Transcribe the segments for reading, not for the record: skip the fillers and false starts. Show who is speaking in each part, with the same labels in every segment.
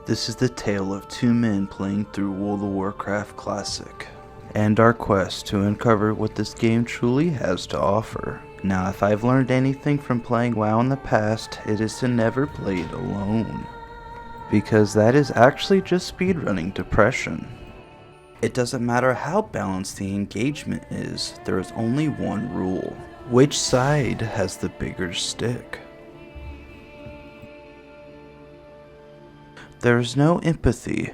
Speaker 1: This is the tale of two men playing through World of Warcraft Classic, and our quest to uncover what this game truly has to offer. Now, if I've learned anything from playing WoW in the past, it is to never play it alone, because that is actually just speedrunning depression. It doesn't matter how balanced the engagement is, there is only one rule. Which side has the bigger stick? There is no empathy,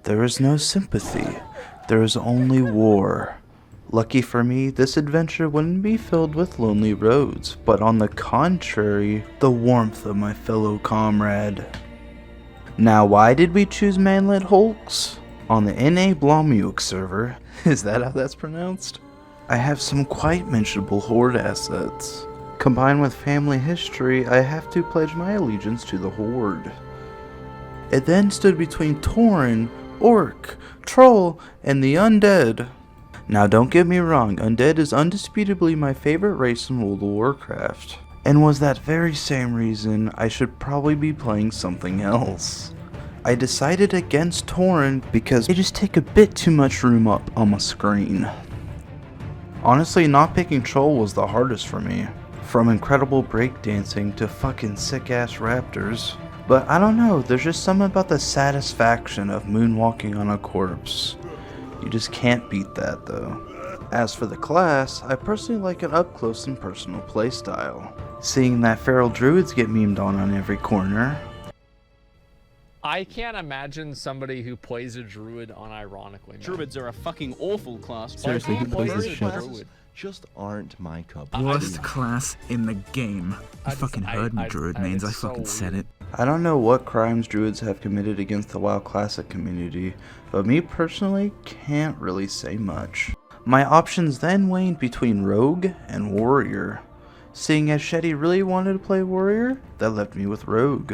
Speaker 1: there is no sympathy, there is only war. Lucky for me, this adventure wouldn't be filled with lonely roads, but on the contrary, the warmth of my fellow comrade. Now, why did we choose Manlet Hulks? On the NA Blomuk server, is that how that's pronounced? I have some quite mentionable horde assets. Combined with family history, I have to pledge my allegiance to the horde. It then stood between Tauren, Orc, Troll, and the Undead. Now don't get me wrong, Undead is undisputably my favorite race in World of Warcraft, and was that very same reason I should probably be playing something else. I decided against Tauren because they just take a bit too much room up on my screen. Honestly, not picking Troll was the hardest for me, from incredible breakdancing to fucking sick ass raptors. But I don't know, there's just something about the satisfaction of moonwalking on a corpse. You just can't beat that though. As for the class, I personally like an up close and personal playstyle. Seeing that feral druids get memed on every corner.
Speaker 2: I can't imagine somebody who plays a druid unironically. Man.
Speaker 3: Druids are a fucking awful class.
Speaker 4: Seriously, who plays this shit?
Speaker 3: Druid? Just aren't my cup.
Speaker 4: Worst class in the game. You fucking heard me, druid mains. I fucking said it.
Speaker 1: I don't know what crimes druids have committed against the WoW Classic community, but me personally can't really say much. My options then waned between rogue and warrior. Seeing as Shetty really wanted to play warrior, that left me with rogue.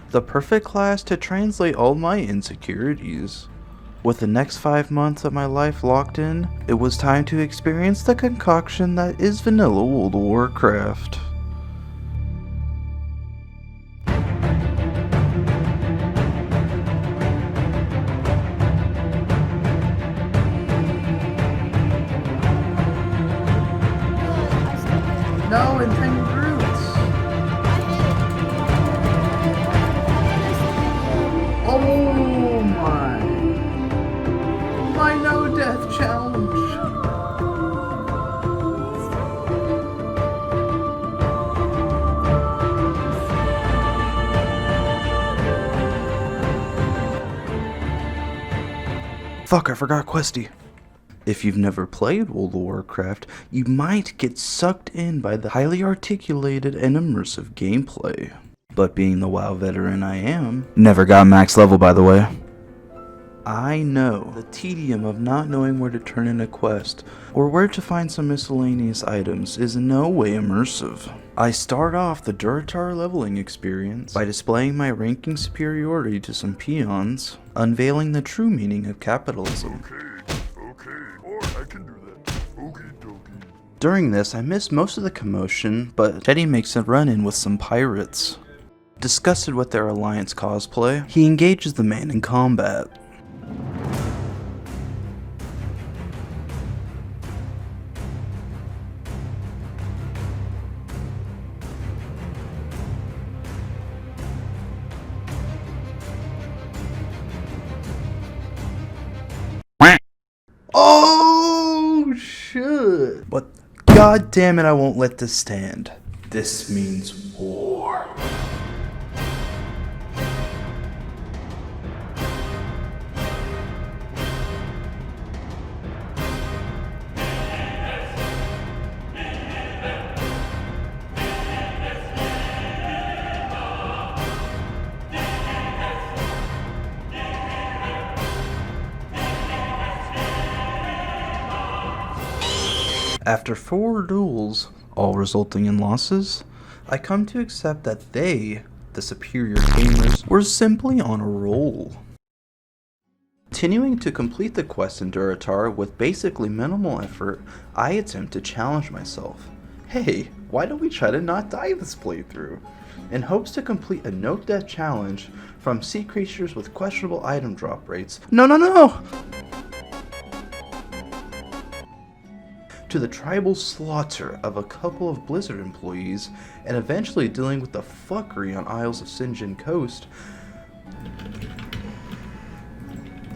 Speaker 1: The perfect class to translate all my insecurities. With the next 5 months of my life locked in, it was time to experience the concoction that is vanilla World of Warcraft. No, intended roots! Oh my! My no death challenge! Fuck, I forgot Questy. If you've never played World of Warcraft, you might get sucked in by the highly articulated and immersive gameplay. But being the WoW veteran I am, never got max level by the way, I know the tedium of not knowing where to turn in a quest, or where to find some miscellaneous items is in no way immersive. I start off the Duratar leveling experience by displaying my ranking superiority to some peons, unveiling the true meaning of capitalism.
Speaker 5: I can do that. Okie dokie.
Speaker 1: During this, I missed most of the commotion, but Teddy makes a run-in with some pirates. Disgusted with their Alliance cosplay, he engages the man in combat. Oh shit! But god damn it, I won't let this stand. This means war. After 4 duels, all resulting in losses, I come to accept that they, the superior gamers, were simply on a roll. Continuing to complete the quest in Duratar with basically minimal effort, I attempt to challenge myself. Hey, why don't we try to not die this playthrough? in hopes to complete a no-death challenge from sea creatures with questionable item drop rates. No! To the tribal slaughter of a couple of Blizzard employees, and eventually dealing with the fuckery on Isles of Sinjin Coast.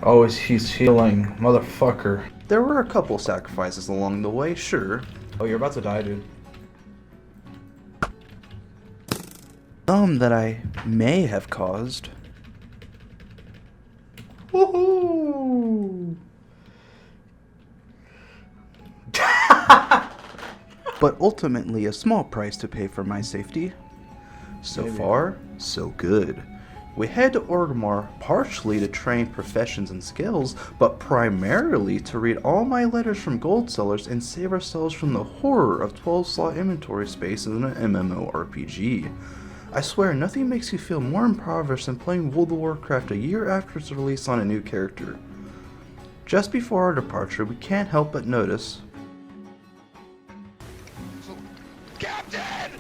Speaker 1: Oh, he's healing, motherfucker. There were a couple sacrifices along the way, sure. Oh, you're about to die, dude. Some that I may have caused. Woohoo! But ultimately a small price to pay for my safety. So far, so good. We head to Orgrimmar partially to train professions and skills, but primarily to read all my letters from gold sellers and save ourselves from the horror of 12-slot inventory space in an MMORPG. I swear nothing makes you feel more impoverished than playing World of Warcraft a year after its release on a new character. Just before our departure, we can't help but notice.
Speaker 5: Captain!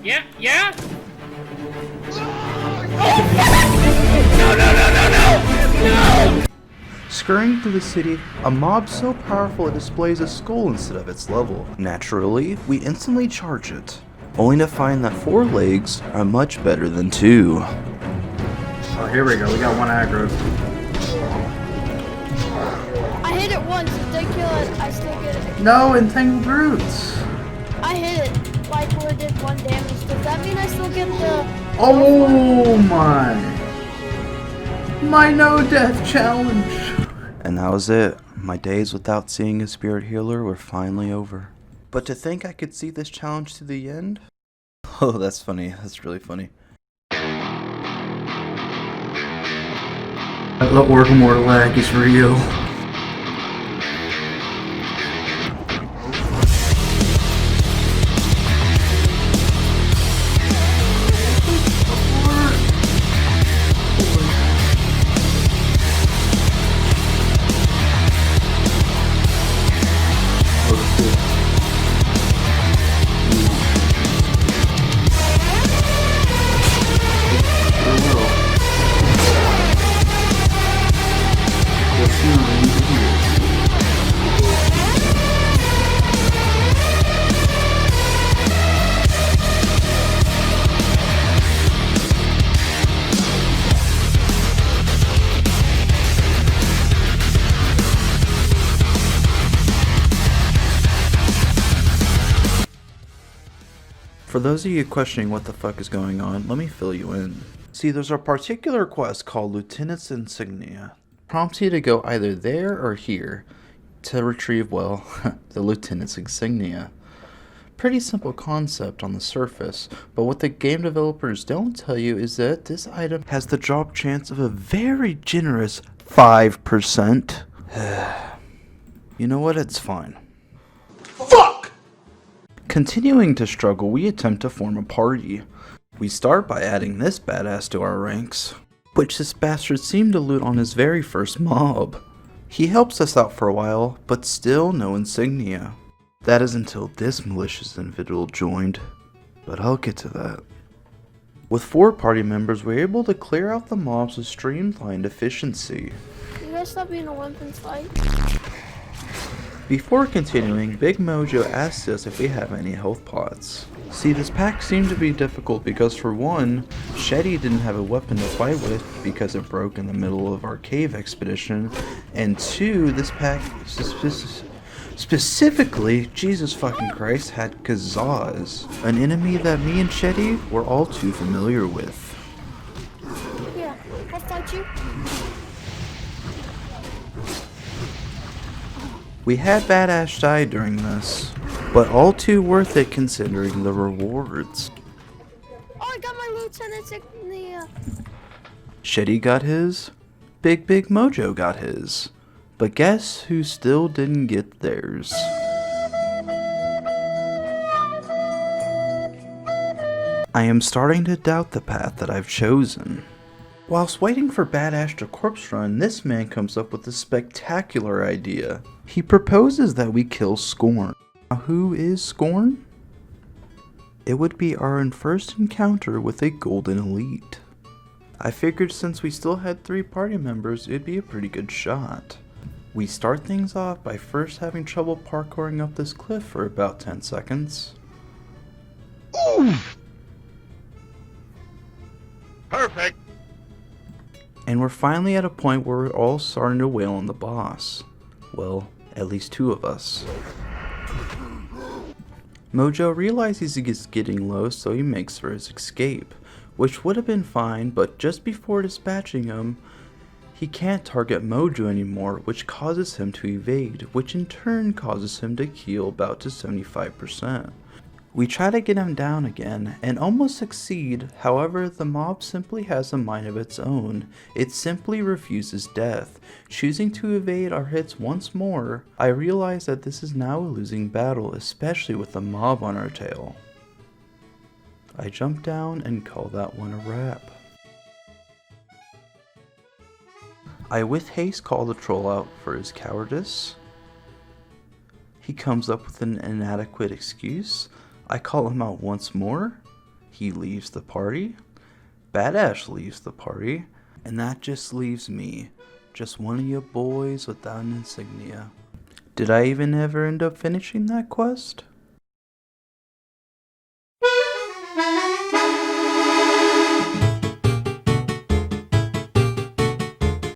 Speaker 2: Yeah?
Speaker 1: Scurrying through the city, a mob so powerful it displays a skull instead of its level. Naturally, we instantly charge it, only to find that 4 legs are much better than 2.
Speaker 6: Oh, here we go. We got one aggro.
Speaker 7: I hit it once. If they kill it, I still get it.
Speaker 6: No, entangled roots.
Speaker 7: I hit it like where it did 1 damage. Does that mean I still get the...
Speaker 6: Oh my. My no death challenge.
Speaker 1: And that was it. My days without seeing a spirit healer were finally over. But to think I could see this challenge to the end? Oh, that's funny. That's really funny.
Speaker 6: The Orgrimmar lag is real.
Speaker 1: For those of you questioning what the fuck is going on, let me fill you in. See, there's a particular quest called Lieutenant's Insignia. Prompts you to go either there or here to retrieve, well, the Lieutenant's Insignia. Pretty simple concept on the surface, but what the game developers don't tell you is that this item has the drop chance of a very generous 5%. You know what? It's fine. Continuing to struggle, we attempt to form a party. We start by adding this badass to our ranks, which this bastard seemed to loot on his very first mob. He helps us out for a while, but still no insignia. That is until this malicious individual joined, but I'll get to that. With 4 party members, we're able to clear out the mobs with streamlined efficiency.
Speaker 7: You guys stop being a weapons fight?
Speaker 1: Before continuing, Big Mojo asked us if we have any health pots. See, this pack seemed to be difficult because for one, Shetty didn't have a weapon to fight with because it broke in the middle of our cave expedition, and 2, this pack specifically, Jesus fucking Christ, had Kazaz, an enemy that me and Shetty were all too familiar with.
Speaker 7: Yeah, I'll fight you.
Speaker 1: We had Badass die during this, but all too worth it considering the rewards.
Speaker 7: Oh, I got my lieutenant's insignia.
Speaker 1: Shetty got his, Big Mojo got his, but guess who still didn't get theirs? I am starting to doubt the path that I've chosen. Whilst waiting for Badass to corpse run, this man comes up with a spectacular idea. He proposes that we kill Scorn. Now, who is Scorn? It would be our first encounter with a golden elite. I figured since we still had 3 party members, it'd be a pretty good shot. We start things off by first having trouble parkouring up this cliff for about 10 seconds.
Speaker 5: Oof! Perfect!
Speaker 1: And we're finally at a point where we're all starting to wail on the boss. Well, at least 2 of us. Mojo realizes he's getting low, so he makes for his escape, which would have been fine, but just before dispatching him, he can't target Mojo anymore, which causes him to evade, which in turn causes him to heal about to 75%. We try to get him down again, and almost succeed. However, the mob simply has a mind of its own. It simply refuses death. Choosing to evade our hits once more, I realize that this is now a losing battle, especially with the mob on our tail. I jump down and call that one a wrap. I with haste call the troll out for his cowardice. He comes up with an inadequate excuse. I call him out once more. He leaves the party. Badash leaves the party. And that just leaves me. Just one of you boys without an insignia. Did I even ever end up finishing that quest?